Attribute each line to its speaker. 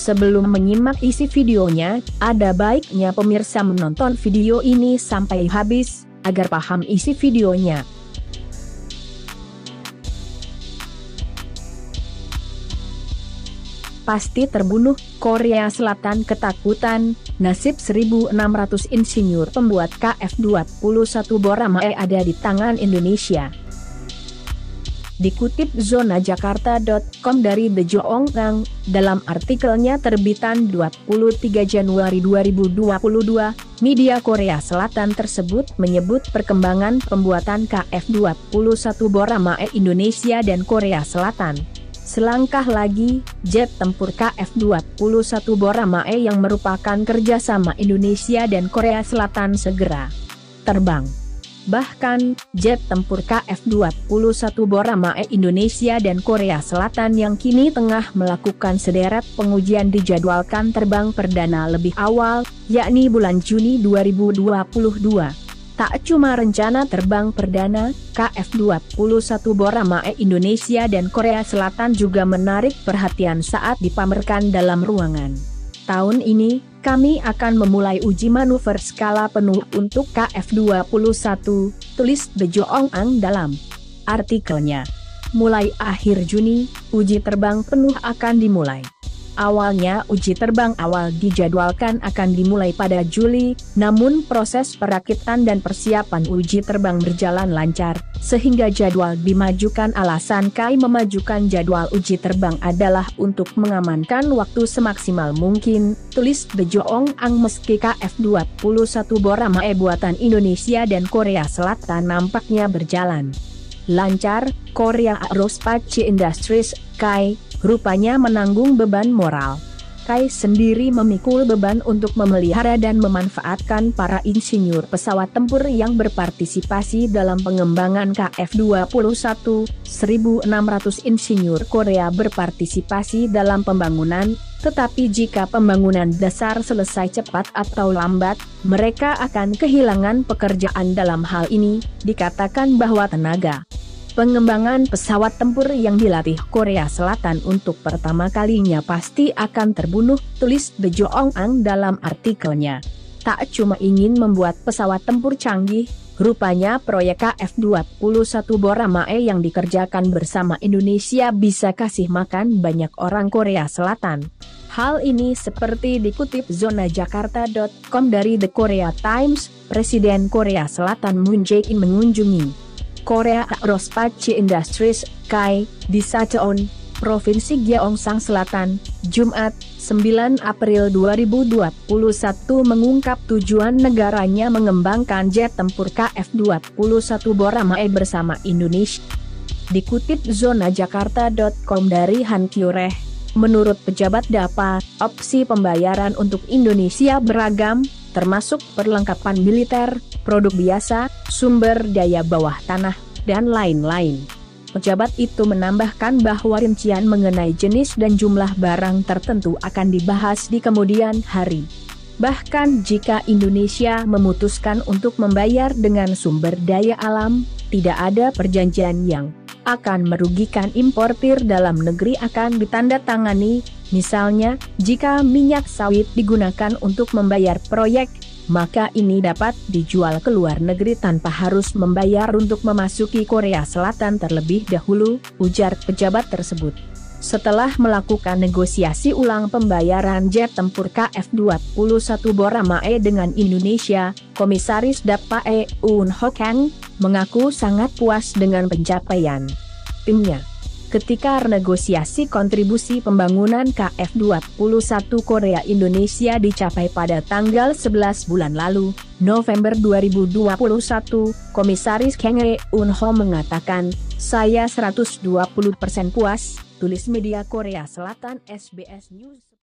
Speaker 1: Sebelum menyimak isi videonya, ada baiknya pemirsa menonton video ini sampai habis, agar paham isi videonya. Pasti terbunuh, Korea Selatan ketakutan, nasib 1.600 insinyur pembuat KF-21 Boramae ada di tangan Indonesia. Dikutip zonajakarta.com dari The Joongang, dalam artikelnya terbitan 23 Januari 2022, media Korea Selatan tersebut menyebut perkembangan pembuatan KF-21 Boramae Indonesia dan Korea Selatan. Selangkah lagi, jet tempur KF-21 Boramae yang merupakan kerjasama Indonesia dan Korea Selatan segera terbang. Bahkan, jet tempur KF-21 Boramae Indonesia dan Korea Selatan yang kini tengah melakukan sederet pengujian dijadwalkan terbang perdana lebih awal, yakni bulan Juni 2022. Tak cuma rencana terbang perdana, KF-21 Boramae Indonesia dan Korea Selatan juga menarik perhatian saat dipamerkan dalam ruangan. Tahun ini, kami akan memulai uji manuver skala penuh untuk KF-21, tulis The Joongang dalam artikelnya. Mulai akhir Juni, uji terbang penuh akan dimulai. Awalnya uji terbang awal dijadwalkan akan dimulai pada Juli, namun proses perakitan dan persiapan uji terbang berjalan lancar, sehingga jadwal dimajukan. Alasan KAI memajukan jadwal uji terbang adalah untuk mengamankan waktu semaksimal mungkin, tulis The Joongang. Meski KF-21 Boramae buatan Indonesia dan Korea Selatan nampaknya berjalan lancar, Korea Aerospace Industries, KAI, rupanya menanggung beban moral. KAI sendiri memikul beban untuk memelihara dan memanfaatkan para insinyur pesawat tempur yang berpartisipasi dalam pengembangan KF-21. 1.600 insinyur Korea berpartisipasi dalam pembangunan, tetapi jika pembangunan dasar selesai cepat atau lambat, mereka akan kehilangan pekerjaan. Dalam hal ini, dikatakan bahwa tenaga pengembangan pesawat tempur yang dilatih Korea Selatan untuk pertama kalinya pasti akan terbunuh, tulis The Joongang dalam artikelnya. Tak cuma ingin membuat pesawat tempur canggih, rupanya proyek KF-21 Boramae yang dikerjakan bersama Indonesia bisa kasih makan banyak orang Korea Selatan. Hal ini seperti dikutip zonajakarta.com dari The Korea Times, Presiden Korea Selatan Moon Jae-in mengunjungi Korea Aerospace Industries, KAI, di Sacheon, Provinsi Gyeongsang Selatan, Jumat, 9 April 2021 mengungkap tujuan negaranya mengembangkan jet tempur KF-21 Boramae bersama Indonesia. Dikutip zonajakarta.com dari Han Kyureh, menurut pejabat DAPA, opsi pembayaran untuk Indonesia beragam, termasuk perlengkapan militer, produk biasa, sumber daya bawah tanah, dan lain-lain. Pejabat itu menambahkan bahwa rincian mengenai jenis dan jumlah barang tertentu akan dibahas di kemudian hari. Bahkan jika Indonesia memutuskan untuk membayar dengan sumber daya alam, tidak ada perjanjian yang akan merugikan importir dalam negeri akan ditandatangani. Misalnya, jika minyak sawit digunakan untuk membayar proyek, maka ini dapat dijual ke luar negeri tanpa harus membayar untuk memasuki Korea Selatan terlebih dahulu, ujar pejabat tersebut. Setelah melakukan negosiasi ulang pembayaran jet tempur KF-21 Boramae dengan Indonesia, Komisaris DAPA Eun Ho Kang mengaku sangat puas dengan pencapaian timnya. Ketika renegosiasi kontribusi pembangunan KF-21 Korea Indonesia dicapai pada tanggal 11 bulan lalu, November 2021, Komisaris Kang Eun Ho mengatakan, "Saya 120% puas," tulis media Korea Selatan SBS News.